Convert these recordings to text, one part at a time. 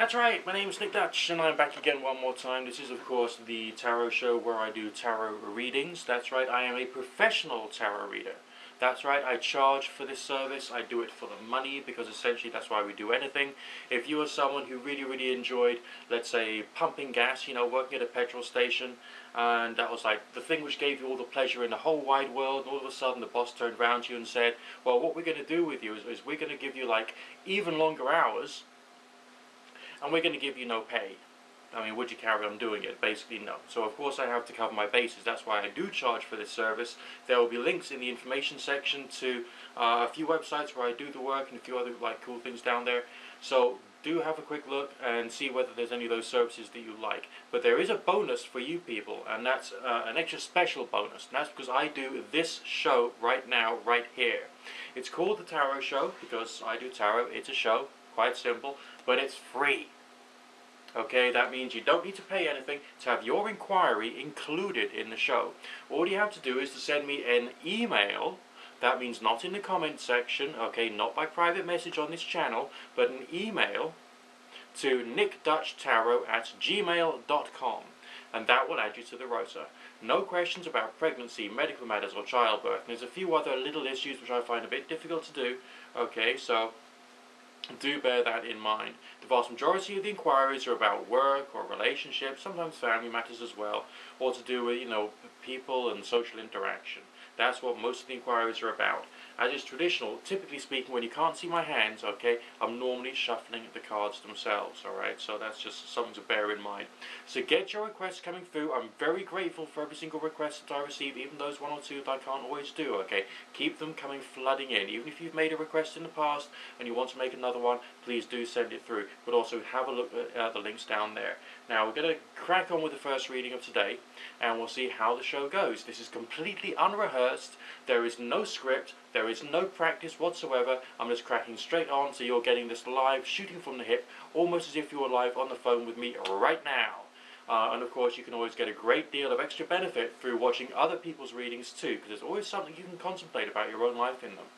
That's right, my name is Nick Dutch, and I'm back again one more time. This is, of course, the tarot show where I do tarot readings. That's right, I am a professional tarot reader. That's right, I charge for this service. I do it for the money, because essentially that's why we do anything. If you are someone who really enjoyed, let's say, pumping gas, working at a petrol station, and that was like the thing which gave you all the pleasure in the whole wide world, and all of a sudden the boss turned around to you and said, well, what we're going to do with you is we're going to give you like even longer hours, and we're going to give you no pay. I mean, would you carry on doing it? Basically, no. So, of course, I have to cover my bases. That's why I do charge for this service. There will be links in the information section to a few websites where I do the work and a few other cool things down there. So, do have a quick look and see whether there's any of those services that you like. But there is a bonus for you people, and that's an extra special bonus. And that's because I do this show right now, right here. It's called the Tarot Show because I do tarot. It's a show. Quite simple, but it's free. Okay, that means you don't need to pay anything to have your inquiry included in the show. All you have to do is to send me an email. That means not in the comment section, okay, not by private message on this channel, but an email to nickdutchtarot@gmail.com, and that will add you to the rota. No questions about pregnancy, medical matters, or childbirth. And there's a few other little issues which I find a bit difficult to do. Okay, so do bear that in mind. The vast majority of the inquiries are about work or relationships, sometimes family matters as well, or to do with, people and social interaction. That's what most of the inquiries are about. As is traditional, typically speaking, when you can't see my hands, okay, I'm normally shuffling the cards themselves, alright? So that's just something to bear in mind. So get your requests coming through. I'm very grateful for every single request that I receive, even those one or two that I can't always do, okay? Keep them coming flooding in. Even if you've made a request in the past and you want to make another one, please do send it through. But also have a look at the links down there. Now we're going to crack on with the first reading of today, and we'll see how the show goes. This is completely unrehearsed. There is no script. There is no practice whatsoever. I'm just cracking straight on, so you're getting this live, shooting from the hip, almost as if you were live on the phone with me right now. And of course, you can always get a great deal of extra benefit through watching other people's readings too, because there's always something you can contemplate about your own life in them.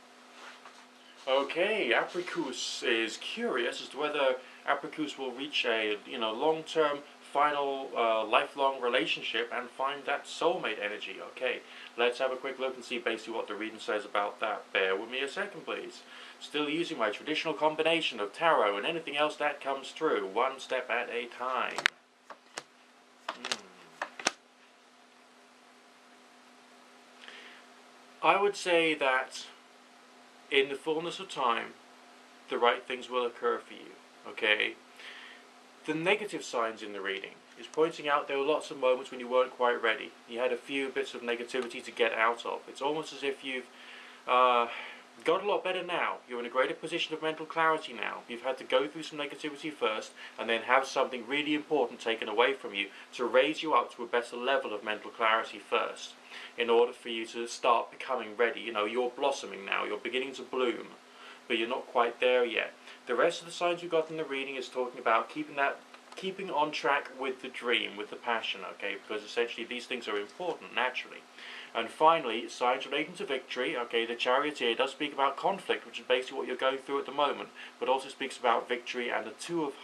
Okay, Apricus is curious as to whether Apricus will reach a long-term, final, lifelong relationship and find that soulmate energy. Okay, let's have a quick look and see basically what the reading says about that. Bear with me a second, please. Still using my traditional combination of tarot and anything else that comes through, one step at a time. I would say that in the fullness of time, the right things will occur for you, okay? The negative signs in the reading is pointing out there were lots of moments when you weren't quite ready. You had a few bits of negativity to get out of. It's almost as if you've got a lot better now. You're in a greater position of mental clarity now. You've had to go through some negativity first and then have something really important taken away from you to raise you up to a better level of mental clarity first, in order for you to start becoming ready. You're blossoming now. You're beginning to bloom, but you're not quite there yet. The rest of the signs we got in the reading is talking about keeping on track with the dream, with the passion, okay, because essentially these things are important naturally. And finally, signs relating to victory, okay, the Charioteer does speak about conflict, which is basically what you're going through at the moment, but also speaks about victory and the Two of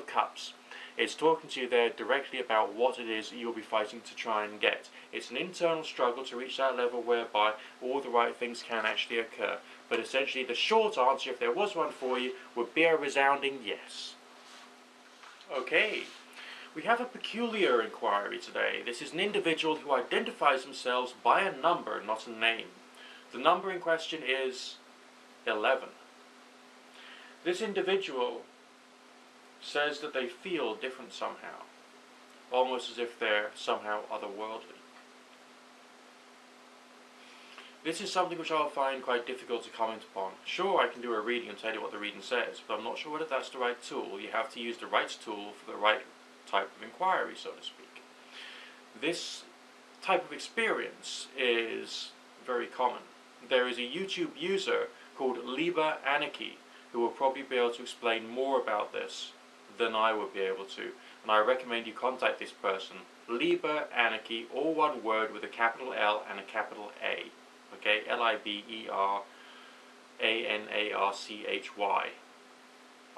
Cups. It's talking to you there directly about what it is you'll be fighting to try and get. It's an internal struggle to reach that level whereby all the right things can actually occur. But essentially the short answer, if there was one for you, would be a resounding yes. Okay, we have a peculiar inquiry today. This is an individual who identifies themselves by a number, not a name. The number in question is 11. This individual says that they feel different somehow, almost as if they're somehow otherworldly. This is something which I'll find quite difficult to comment upon. Sure, I can do a reading and tell you what the reading says, but I'm not sure whether that's the right tool. You have to use the right tool for the right type of inquiry, so to speak. This type of experience is very common. There is a YouTube user called liveperson who will probably be able to explain more about this than I would be able to, and I recommend you contact this person. Liveperson, all one word with a capital L and a capital A. Okay, Liberanarchy.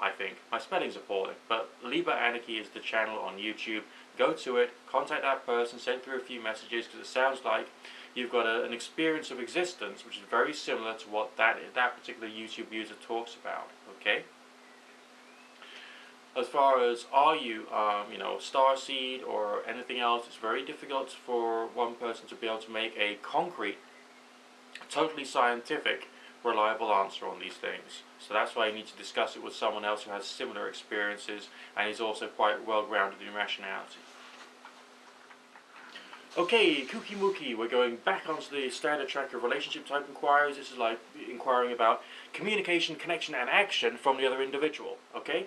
I think. My spelling's appalling, but Libra Anarchy is the channel on YouTube. Go to it, contact that person, send through a few messages, because it sounds like you've got an experience of existence which is very similar to what that particular YouTube user talks about. Okay. As far as are you, starseed or anything else, it's very difficult for one person to be able to make a concrete, totally scientific, reliable answer on these things. So that's why you need to discuss it with someone else who has similar experiences and is also quite well grounded in rationality. Okay, Kooky Mookie, we're going back onto the standard track of relationship type inquiries. This is like inquiring about communication, connection, and action from the other individual. Okay?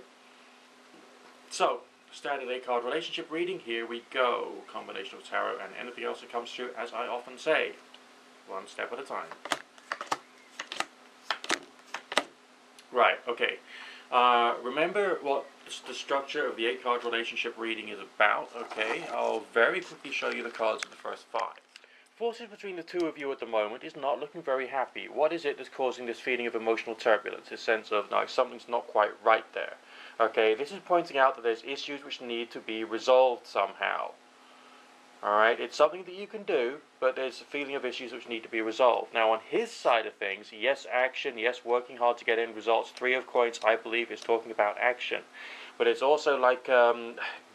So, standard 8-card relationship reading, here we go. Combination of tarot and anything else that comes through, as I often say. One step at a time. Right, okay. Remember what the structure of the 8-card relationship reading is about, okay? I'll very quickly show you the cards of the first 5. Forces between the two of you at the moment is not looking very happy. What is it that's causing this feeling of emotional turbulence, this sense of, like, something's not quite right there? Okay, this is pointing out that there's issues which need to be resolved somehow. Alright, it's something that you can do, but there's a feeling of issues which need to be resolved. Now, on his side of things, yes, action, yes, working hard to get end results. 3 of coins, I believe, is talking about action. But it's also like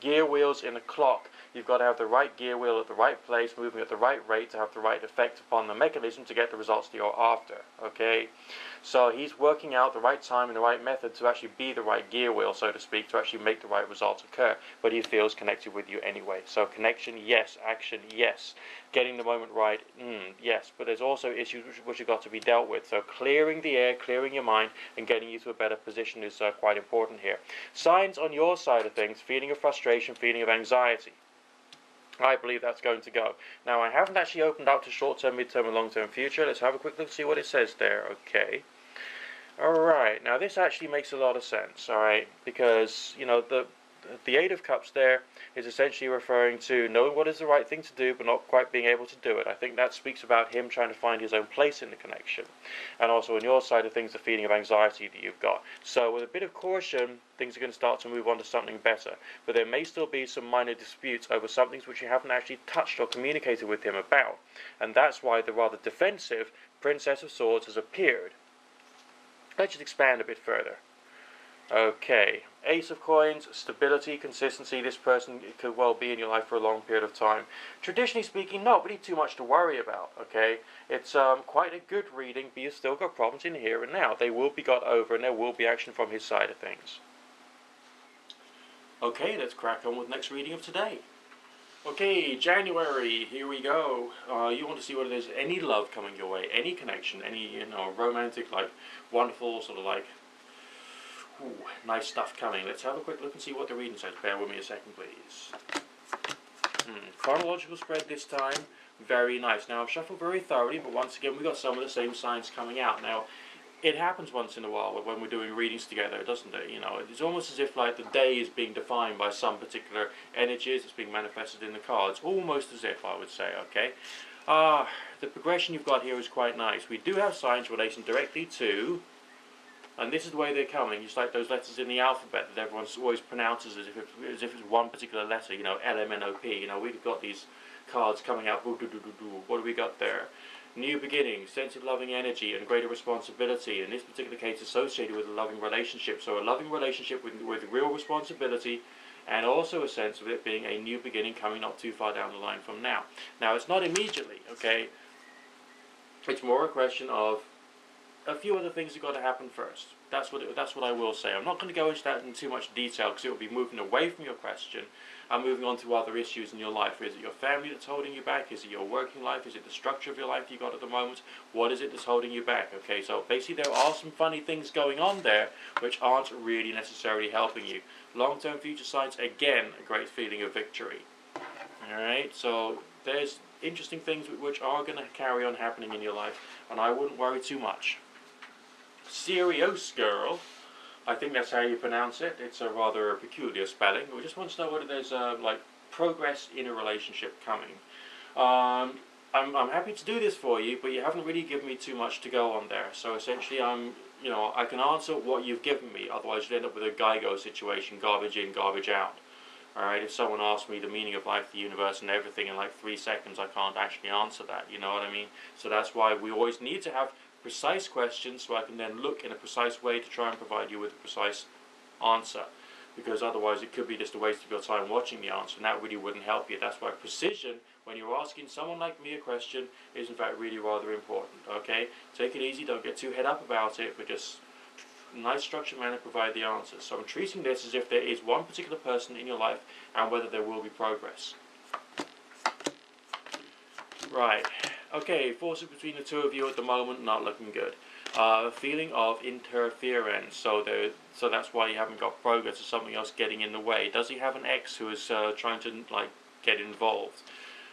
gear wheels in a clock. You've got to have the right gear wheel at the right place, moving at the right rate to have the right effect upon the mechanism to get the results that you're after. Okay? So he's working out the right time and the right method to actually be the right gear wheel, so to speak, to actually make the right results occur. But he feels connected with you anyway. So connection, yes. Action, yes. Getting the moment right, yes. But there's also issues which have got to be dealt with. So clearing the air, clearing your mind, and getting you to a better position is quite important here. Signs on your side of things, feeling of frustration, feeling of anxiety. I believe that's going to go. Now, I haven't actually opened up to short-term, mid-term, and long-term future. Let's have a quick look and see what it says there. Okay. Alright, now this actually makes a lot of sense, alright, because, you know, the 8 of Cups there is essentially referring to knowing what is the right thing to do, but not quite being able to do it. I think that speaks about him trying to find his own place in the connection. And also on your side of things, the feeling of anxiety that you've got. So with a bit of caution, things are going to start to move on to something better. But there may still be some minor disputes over some things which you haven't actually touched or communicated with him about. And that's why the rather defensive Princess of Swords has appeared. Let's just expand a bit further. Okay, Ace of Coins, stability, consistency. This person could well be in your life for a long period of time. Traditionally speaking, not really too much to worry about, okay? It's quite a good reading, but you've still got problems in here and now. They will be got over and there will be action from his side of things. Okay, let's crack on with the next reading of today. Okay, January, here we go. You want to see whether there's any love coming your way, any connection, any, romantic, like, wonderful, sort of like, nice stuff coming. Let's have a quick look and see what the reading says. Bear with me a second, please. Chronological spread this time. Very nice. Now, I've shuffled very thoroughly, but once again, we've got some of the same signs coming out. Now, it happens once in a while when we're doing readings together, doesn't it? You know, it's almost as if like the day is being defined by some particular energies that's being manifested in the cards. Almost as if, I would say, okay? The progression you've got here is quite nice. We do have signs relating directly to, and this is the way they're coming, just like those letters in the alphabet that everyone always pronounces as if it's one particular letter, you know, L-M-N-O-P. You know, we've got these cards coming out. What do we got there? New beginnings, sense of loving energy, and greater responsibility. In this particular case, associated with a loving relationship. So a loving relationship with real responsibility, and also a sense of it being a new beginning coming not too far down the line from now. Now, it's not immediately, okay? It's more a question of a few other things have got to happen first. That's what I will say. I'm not going to go into that in too much detail because it will be moving away from your question and moving on to other issues in your life. Is it your family that's holding you back? Is it your working life? Is it the structure of your life you got at the moment? What is it that's holding you back? Okay, so basically there are some funny things going on there which aren't really necessarily helping you. Long-term future signs, again, a great feeling of victory. Alright, so there's interesting things which are going to carry on happening in your life, and I wouldn't worry too much. Serious girl, I think that's how you pronounce it. It's a rather peculiar spelling. We just want to know whether there's like progress in a relationship coming. I'm happy to do this for you, but you haven't really given me too much to go on there. So essentially, I'm you know, I can answer what you've given me, otherwise you'd end up with a GIGO situation, garbage in, garbage out. Alright, if someone asks me the meaning of life, the universe, and everything in like 3 seconds, I can't actually answer that, you know what I mean? So that's why we always need to have precise questions, so I can then look in a precise way to try and provide you with a precise answer. Because otherwise it could be just a waste of your time watching the answer, and that really wouldn't help you. That's why precision, when you're asking someone like me a question, is in fact really rather important, okay? Take it easy, don't get too head up about it, but just nice structured manner provide the answers. So I'm treating this as if there is one particular person in your life and whether there will be progress. Right, okay, forces between the two of you at the moment, not looking good. A feeling of interference, so that's why you haven't got progress, or something else getting in the way. Does he have an ex who is trying to like get involved?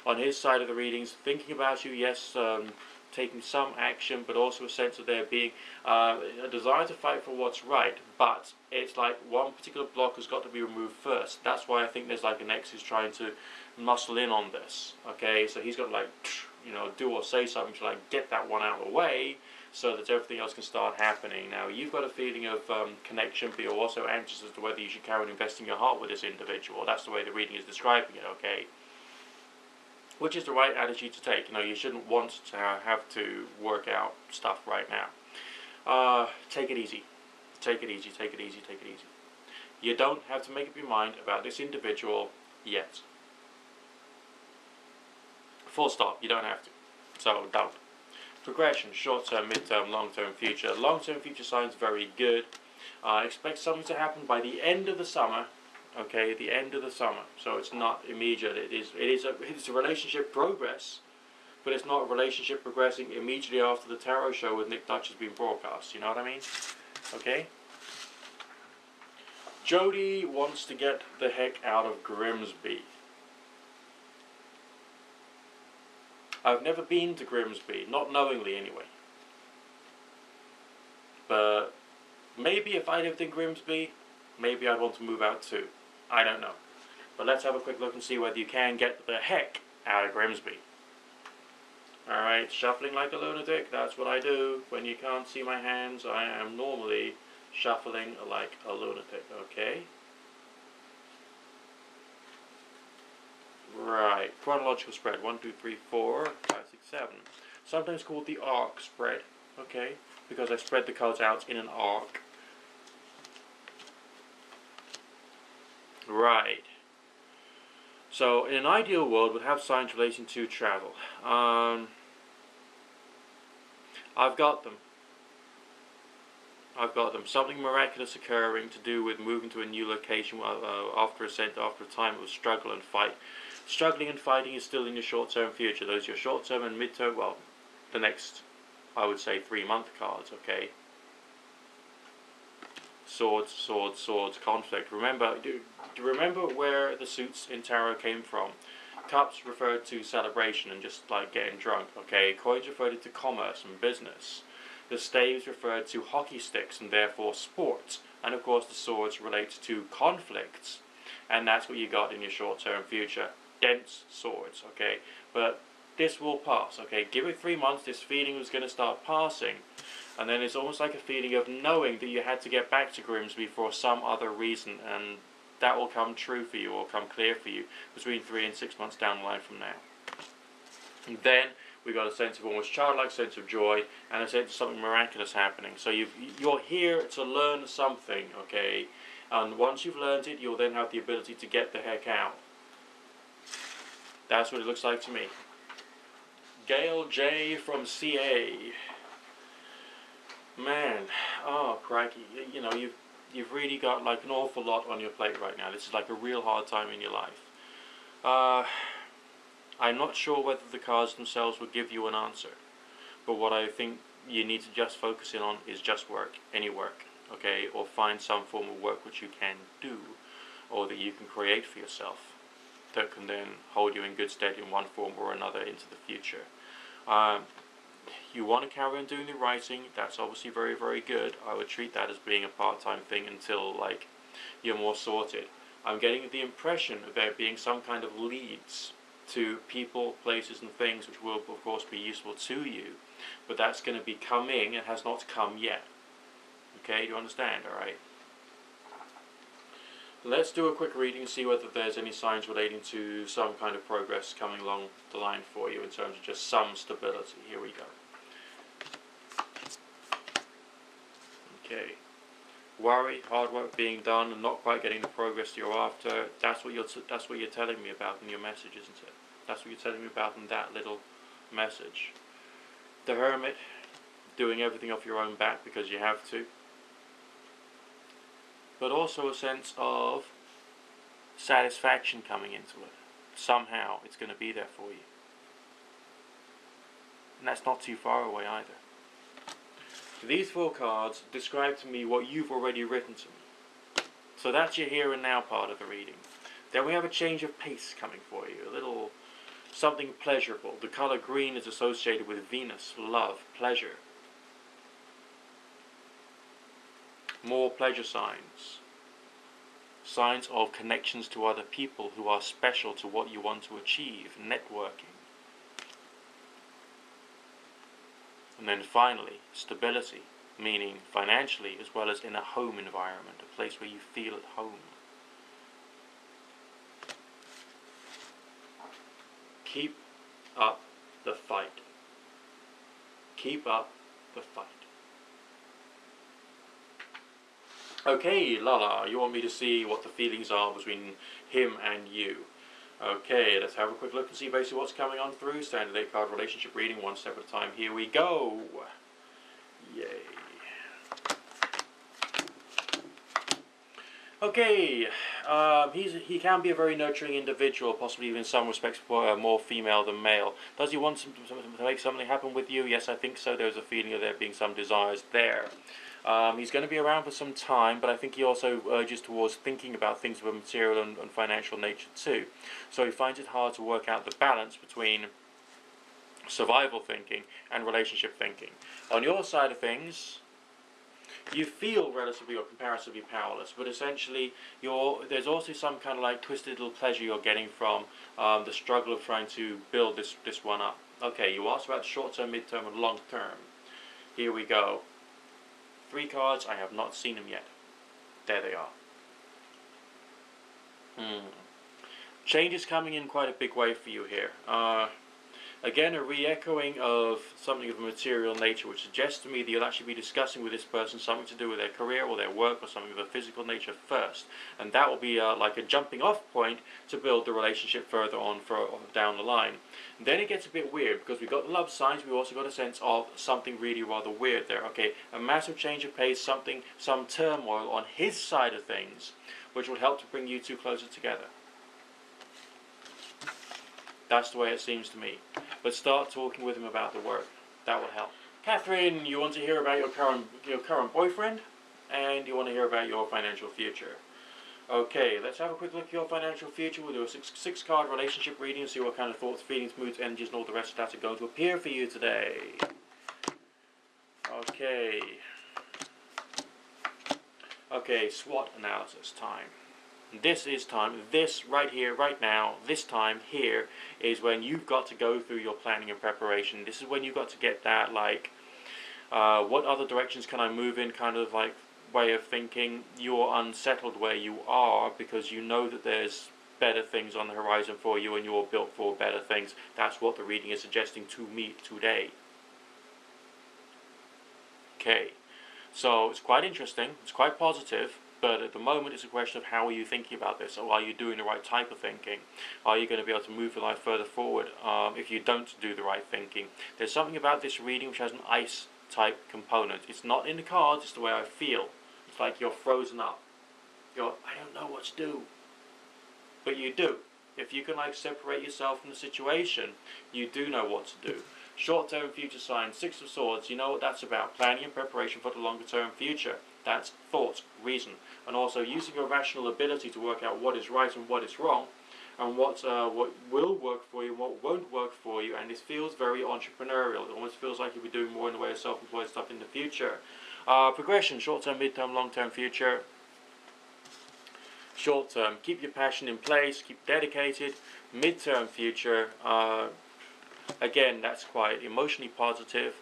On his side of the readings, thinking about you, yes, taking some action, but also a sense of there being a desire to fight for what's right, but it's like one particular block has got to be removed first. That's why I think there's like an ex who's trying to muscle in on this, okay? So he's got to like, you know, do or say something to like get that one out of the way, so that everything else can start happening. Now, you've got a feeling of connection, but you're also anxious as to whether you should carry on investing your heart with this individual. That's the way the reading is describing it, okay? Which is the right attitude to take. You know, you shouldn't want to have to work out stuff right now. Take it easy. Take it easy, take it easy, take it easy. You don't have to make up your mind about this individual yet. Full stop, you don't have to. So, don't. Progression, short-term, mid-term, long-term, future. Long-term future signs very good. Expect something to happen by the end of the summer. Okay, the end of the summer. So it's not immediate. It's a relationship progress, but it's not a relationship progressing immediately after the tarot show with Nick Dutch has been broadcast. You know what I mean? Okay. Jody wants to get the heck out of Grimsby. I've never been to Grimsby, not knowingly anyway. But maybe if I lived in Grimsby, maybe I'd want to move out too. I don't know. But let's have a quick look and see whether you can get the heck out of Grimsby. Alright, shuffling like a lunatic, that's what I do. When you can't see my hands, I am normally shuffling like a lunatic, okay? Right, chronological spread, 1, 2, 3, 4, 5, 6, 7. Sometimes called the arc spread, okay? Because I spread the cards out in an arc. Right. So, in an ideal world, we'd have signs relating to travel. I've got them. Something miraculous occurring to do with moving to a new location after a time of struggle and fight. Struggling and fighting is still in your short-term future. Those are your short-term and mid-term, well, the next, I would say, 3-month cards, okay? Swords, swords, swords, conflict. Remember, do you remember where the suits in tarot came from? Cups referred to celebration and just like getting drunk, okay? Coins referred to commerce and business. The staves referred to hockey sticks and therefore sports. And of course the swords relate to conflicts. And that's what you got in your short-term future. Dense swords, okay? But this will pass, okay? Give it 3 months, this feeling was going to start passing. And then it's almost like a feeling of knowing that you had to get back to Grimsby for some other reason. And that will come true for you, or come clear for you, between 3 and 6 months down the line from now. And then we got a sense of almost childlike sense of joy, and a sense of something miraculous happening. So you're here to learn something, okay? And once you've learned it, you'll then have the ability to get the heck out. That's what it looks like to me. Gail J. from CA. Man, oh crikey, you know, you've really got like an awful lot on your plate right now. This is like a real hard time in your life. I'm not sure whether the cards themselves will give you an answer, but what I think you need to just focus in on is just work, any work, okay, or find some form of work which you can do, or that you can create for yourself, that can then hold you in good stead in one form or another into the future. You want to carry on doing the writing, that's obviously very, very good. I would treat that as being a part-time thing until like you're more sorted. I'm getting the impression of there being some kind of leads to people, places and things which will of course be useful to you, but that's going to be coming and has not come yet. Okay, do you understand? Alright. Let's do a quick reading and see whether there's any signs relating to some kind of progress coming along the line for you in terms of just some stability. Here we go. Okay. Worry, hard work being done, and not quite getting the progress you're after. That's what you're telling me about in your message, isn't it? That's what you're telling me about in that little message. The Hermit, doing everything off your own back because you have to. But also a sense of satisfaction coming into it. Somehow it's going to be there for you. And that's not too far away either. These 4 cards describe to me what you've already written to me. So that's your here and now part of the reading. Then we have a change of pace coming for you. A little something pleasurable. The color green is associated with Venus, love, pleasure. More pleasure signs. Signs of connections to other people who are special to what you want to achieve. Networking. And then finally, stability, meaning financially as well as in a home environment, a place where you feel at home. Keep up the fight. Keep up the fight. Okay, Lala, you want me to see what the feelings are between him and you. Okay, let's have a quick look and see basically what's coming on through. Standard 8 card relationship reading, one step at a time. Here we go. Yay. Okay, he can be a very nurturing individual, possibly even in some respects more female than male. Does he want to make something happen with you? Yes, I think so. There's a feeling of there being some desires there. He's going to be around for some time, but I think he also urges towards thinking about things of a material and financial nature too. So he finds it hard to work out the balance between survival thinking and relationship thinking. On your side of things, you feel relatively or comparatively powerless, but essentially there's also some kind of like twisted little pleasure you're getting from the struggle of trying to build this one up. Okay, you asked about short-term, mid-term, and long-term. Here we go. 3 cards, I have not seen them yet. There they are. Change is coming in quite a big way for you here. Again, a re-echoing of something of a material nature, which suggests to me that you'll actually be discussing with this person something to do with their career or their work or something of a physical nature first. And that will be like a jumping off point to build the relationship further on down the line. And then it gets a bit weird because we've got the love signs, we've also got a sense of something really rather weird there. Okay, a massive change of pace, some turmoil on his side of things, which will help to bring you two closer together. That's the way it seems to me. But start talking with him about the work. That will help. Catherine, you want to hear about your current boyfriend, and you want to hear about your financial future. Okay, let's have a quick look at your financial future. We'll do a six card relationship reading and see what kind of thoughts, feelings, moods, energies, and all the rest of that are going to appear for you today. Okay, SWOT analysis time. This is time, this right here, right now, this time here is when you've got to go through your planning and preparation. This is when you've got to get that, like, what other directions can I move in kind of like way of thinking. You're unsettled where you are because you know that there's better things on the horizon for you and you're built for better things. That's what the reading is suggesting to me today. Okay, so it's quite interesting, it's quite positive. But at the moment, it's a question of how are you thinking about this? Or are you doing the right type of thinking? Are you going to be able to move your life further forward if you don't do the right thinking? There's something about this reading which has an ice-type component. It's not in the cards, it's the way I feel. It's like you're frozen up. I don't know what to do. But you do. If you can like separate yourself from the situation, you do know what to do. Short-term future signs, 6 of Swords, you know what that's about. Planning and preparation for the longer-term future. That's thought, reason, and also using your rational ability to work out what is right and what is wrong, and what will work for you and what won't work for you. And this feels very entrepreneurial. It almost feels like you'll be doing more in the way of self-employed stuff in the future. Progression, short-term, mid-term, long-term future. Short-term, keep your passion in place, keep dedicated. Mid-term future, again, that's quite emotionally positive.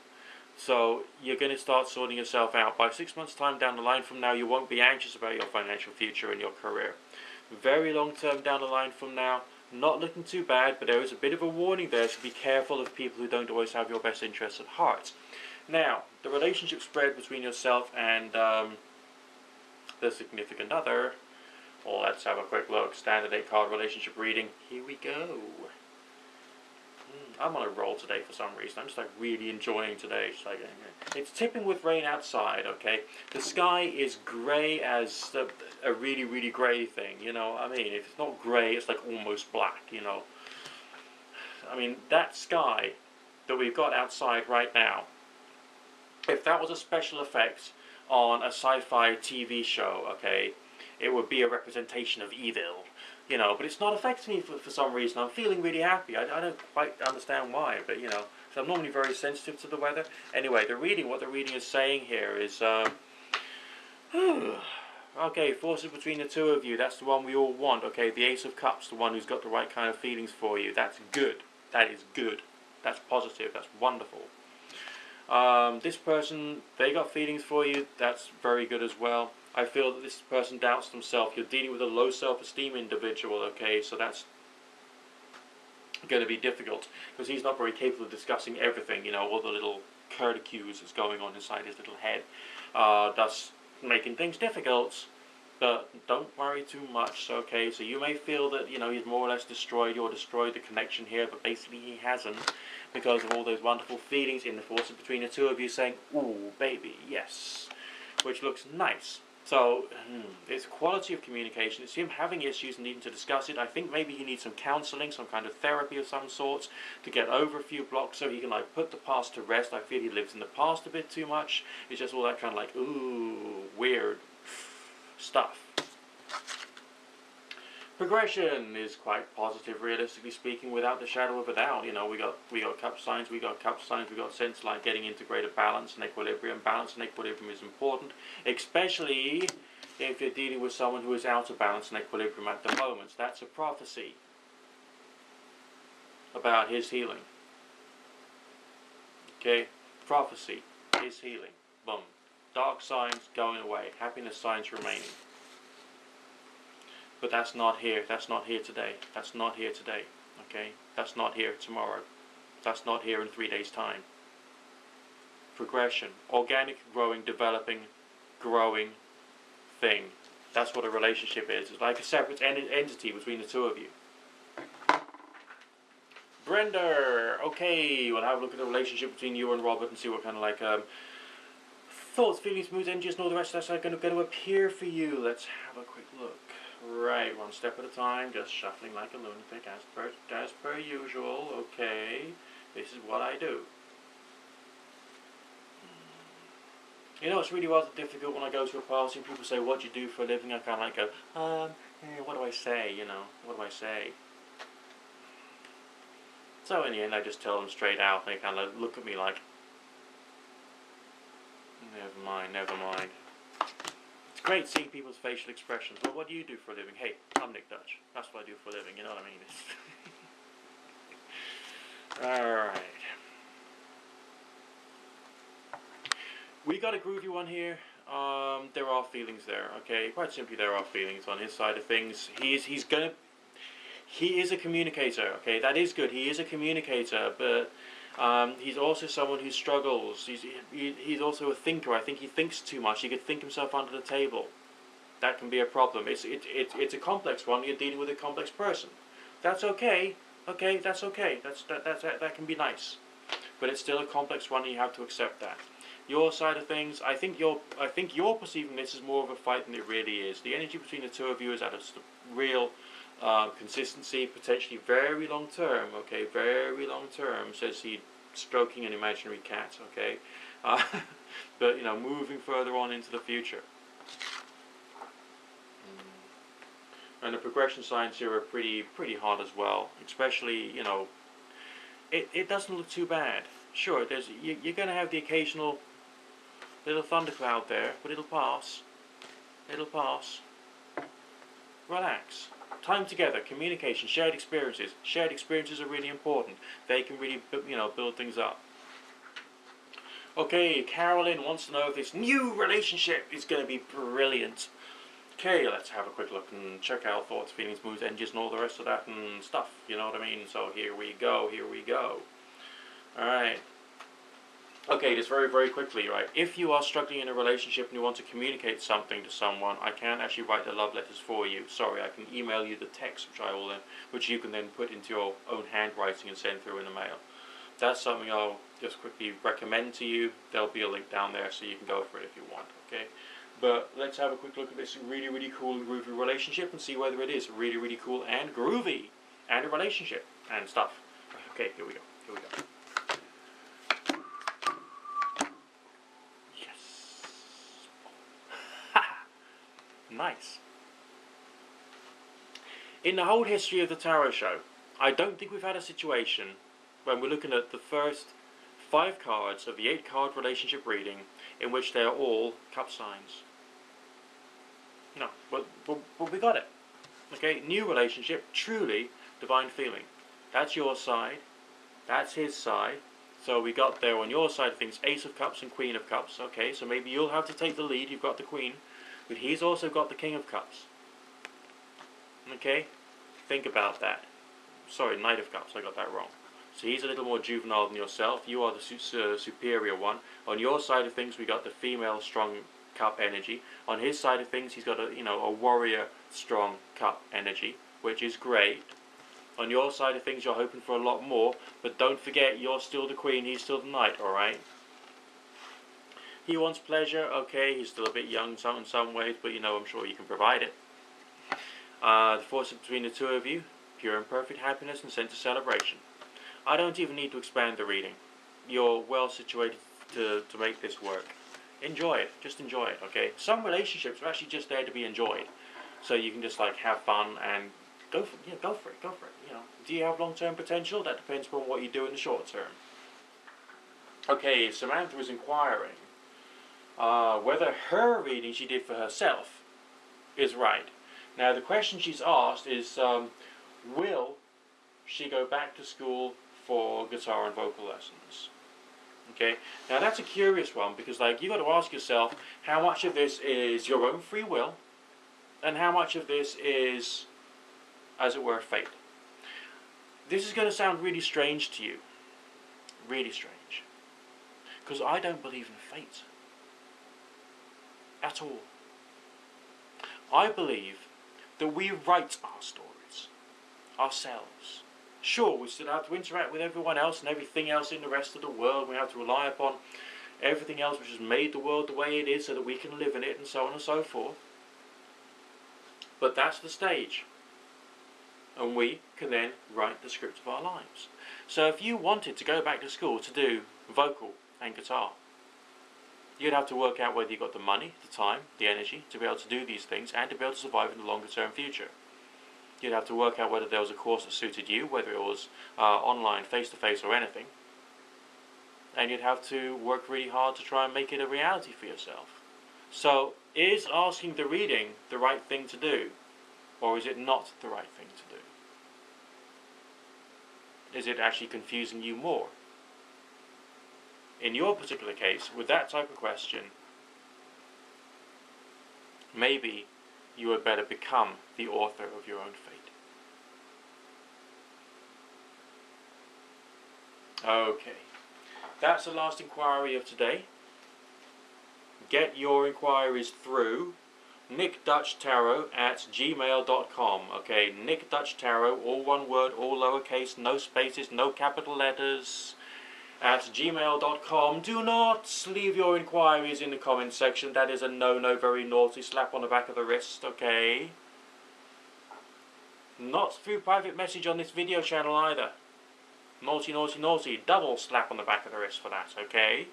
So you're going to start sorting yourself out. By 6 months' time down the line from now, you won't be anxious about your financial future and your career. Very long term down the line from now, not looking too bad, but there is a bit of a warning there, so be careful of people who don't always have your best interests at heart. Now, the relationship spread between yourself and the significant other. Well, let's have a quick look. Standard 8 card relationship reading. Here we go. I'm on a roll today for some reason. I'm just like really enjoying today. It's tipping with rain outside, okay? The sky is grey as a really, really grey thing, you know? I mean, if it's not grey, it's like almost black, you know? I mean, that sky that we've got outside right now, if that was a special effect on a sci-fi TV show, okay, it would be a representation of evil. You know, but it's not affecting me for some reason. I'm feeling really happy. I don't quite understand why, but you know, so I'm normally very sensitive to the weather. Anyway, what the reading is saying here is, okay, forces between the two of you. That's the one we all want. Okay, the Ace of Cups, the one who's got the right kind of feelings for you. That's good. That is good. That's positive. That's wonderful. This person, they got feelings for you. That's very good as well. I feel that this person doubts themselves. You're dealing with a low self-esteem individual, okay, so that's going to be difficult, because he's not very capable of discussing everything, you know, all the little curlicues that's going on inside his little head, thus making things difficult, but don't worry too much, okay, so you may feel that, you know, he's more or less destroyed the connection here, but basically he hasn't, because of all those wonderful feelings in the forces between the two of you saying, ooh, baby, yes, which looks nice. So, it's quality of communication. It's him having issues and needing to discuss it. I think maybe he needs some counselling, some kind of therapy of some sorts to get over a few blocks so he can, like, put the past to rest. I feel he lives in the past a bit too much. It's just all that kind of, like, ooh, weird stuff. Progression is quite positive, realistically speaking, without the shadow of a doubt. You know, we got cup signs, we got sense like getting into greater balance and equilibrium. Balance and equilibrium is important, especially if you're dealing with someone who is out of balance and equilibrium at the moment. That's a prophecy about his healing. Okay, prophecy, his healing. Boom. Dark signs going away, happiness signs remaining. But that's not here. That's not here today. That's not here today. Okay? That's not here tomorrow. That's not here in 3 days' time. Progression. Organic, growing, developing, growing thing. That's what a relationship is. It's like a separate entity between the two of you. Brenda. Okay, we'll have a look at the relationship between you and Robert and see what kind of like thoughts, feelings, moods, energies, and all the rest of that's going to appear for you. Let's have a quick look. Right, one step at a time, just shuffling like a lunatic, as per usual. Okay, this is what I do. You know, it's really rather difficult when I go to a party and people say, "What do you do for a living?" I kind of like go, what do I say? You know, what do I say? So in the end, I just tell them straight out, and they kind of look at me like, "Never mind, never mind." Great seeing people's facial expressions. Well, what do you do for a living? Hey, I'm Nick Dutch. That's what I do for a living, you know what I mean? Alright. We got a groovy one here. There are feelings there, okay? Quite simply, there are feelings on his side of things. He is a communicator, okay? That is good. He is a communicator, but he's also someone who struggles. He's also a thinker. I think he thinks too much. He could think himself under the table. That can be a problem. It's a complex one. You're dealing with a complex person. That's okay. Okay, that's okay. That can be nice, but it's still a complex one. And you have to accept that. Your side of things, I think you're perceiving this as more of a fight than it really is. The energy between the two of you is at a real consistency, potentially very long term, okay, very long term, says he, stroking an imaginary cat, okay, but, you know, moving further on into the future. And the progression signs here are pretty hot as well, especially, you know, it doesn't look too bad. Sure, you're going to have the occasional little thundercloud there, but it'll pass. It'll pass. Relax. Time together, communication, shared experiences. Shared experiences are really important. They can really, you know, build things up. Okay, Carolyn wants to know if this new relationship is going to be brilliant. Okay, let's have a quick look and check out thoughts, feelings, moods, energies, and all the rest of that and stuff. You know what I mean? So here we go, here we go. Alright. Okay, just very, very quickly, right? If you are struggling in a relationship and you want to communicate something to someone, I can't actually write the love letters for you. Sorry, I can email you the text, which you can then put into your own handwriting and send through in the mail. That's something I'll just quickly recommend to you. There'll be a link down there so you can go for it if you want, okay? But let's have a quick look at this really, really cool and groovy relationship and see whether it is really, really cool and groovy and a relationship and stuff. Okay, here we go, here we go. Nice. In the whole history of the tarot show, I don't think we've had a situation when we're looking at the first 5 cards of the 8-card relationship reading in which they are all cup signs. No, but we got it. Okay, new relationship, truly divine feeling. That's your side, that's his side. So we got there on your side of things, Ace of Cups and Queen of Cups. Okay, so maybe you'll have to take the lead, you've got the Queen. But he's also got the King of Cups. Okay? Think about that. Sorry, Knight of Cups, I got that wrong. So he's a little more juvenile than yourself. You are the superior one. On your side of things, we got the female strong cup energy. On his side of things, he's got a warrior strong cup energy, which is great. On your side of things, you're hoping for a lot more. But don't forget, you're still the Queen, he's still the Knight, alright? He wants pleasure, okay, he's still a bit young in some ways, but I'm sure you can provide it. The force between the two of you, pure and perfect happiness and sense of celebration. I don't even need to expand the reading. You're well situated to make this work. Enjoy it, just enjoy it, okay? Some relationships are actually just there to be enjoyed. So you can just have fun and go for it, go for it. Do you have long-term potential? That depends upon what you do in the short term. Okay, Samantha was inquiring whether her reading she did for herself is right. Now the question she's asked is, will she go back to school for guitar and vocal lessons? Okay, now that's a curious one because you got to ask yourself how much of this is your own free will and how much of this is, as it were, fate. This is going to sound really strange to you, really strange, because I don't believe in fate. At all. I believe that we write our stories ourselves. Sure, we still have to interact with everyone else and everything else in the rest of the world. We have to rely upon everything else which has made the world the way it is so that we can live in it and so on and so forth. But that's the stage. And we can then write the script of our lives. So if you wanted to go back to school to do vocal and guitar, you'd have to work out whether you got the money, the time, the energy to be able to do these things and to be able to survive in the longer term future. You'd have to work out whether there was a course that suited you, whether it was online, face-to-face or anything. And you'd have to work really hard to try and make it a reality for yourself. So, is asking the reading the right thing to do? Or is it not the right thing to do? Is it actually confusing you more? In your particular case, with that type of question, maybe you had better become the author of your own fate. Okay, that's the last inquiry of today. Get your inquiries through nickdutchtarot@gmail.com. Okay, nickdutchtarot, all one word, all lowercase, no spaces, no capital letters, @gmail.com. Do not leave your inquiries in the comments section. That is a no, very naughty slap on the back of the wrist, okay? Not through private message on this video channel either. Naughty, naughty, naughty. Double slap on the back of the wrist for that, okay?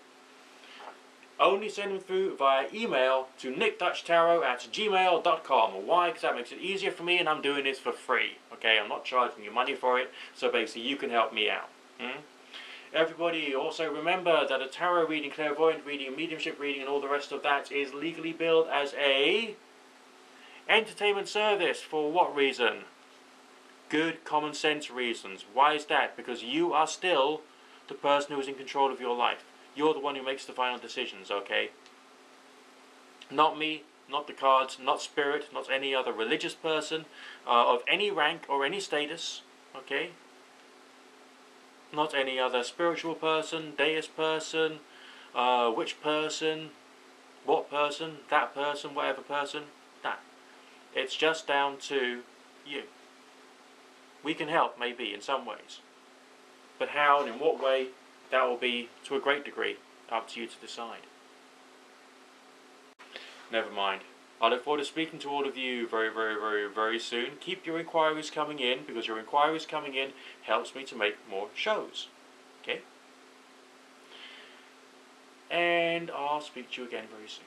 Only send them through via email to nickdutchtarot@gmail.com. Why? Because that makes it easier for me and I'm doing this for free, okay? I'm not charging you money for it, so basically you can help me out. Everybody also remember that a tarot reading, clairvoyant reading, mediumship reading and all the rest of that is legally billed as a entertainment service. For what reason? Good common sense reasons. Why is that? Because you are still the person who is in control of your life. You're the one who makes the final decisions, okay? Not me, not the cards, not spirit, not any other religious person of any rank or any status, okay? Not any other spiritual person, deist person, which person, what person, that person, whatever person. Nah. It's just down to you. We can help, maybe, in some ways. But how and in what way, that will be, to a great degree, up to you to decide. Never mind. I look forward to speaking to all of you very, very, very, very soon. Keep your inquiries coming in, because your inquiries coming in helps me to make more shows. Okay? And I'll speak to you again very soon.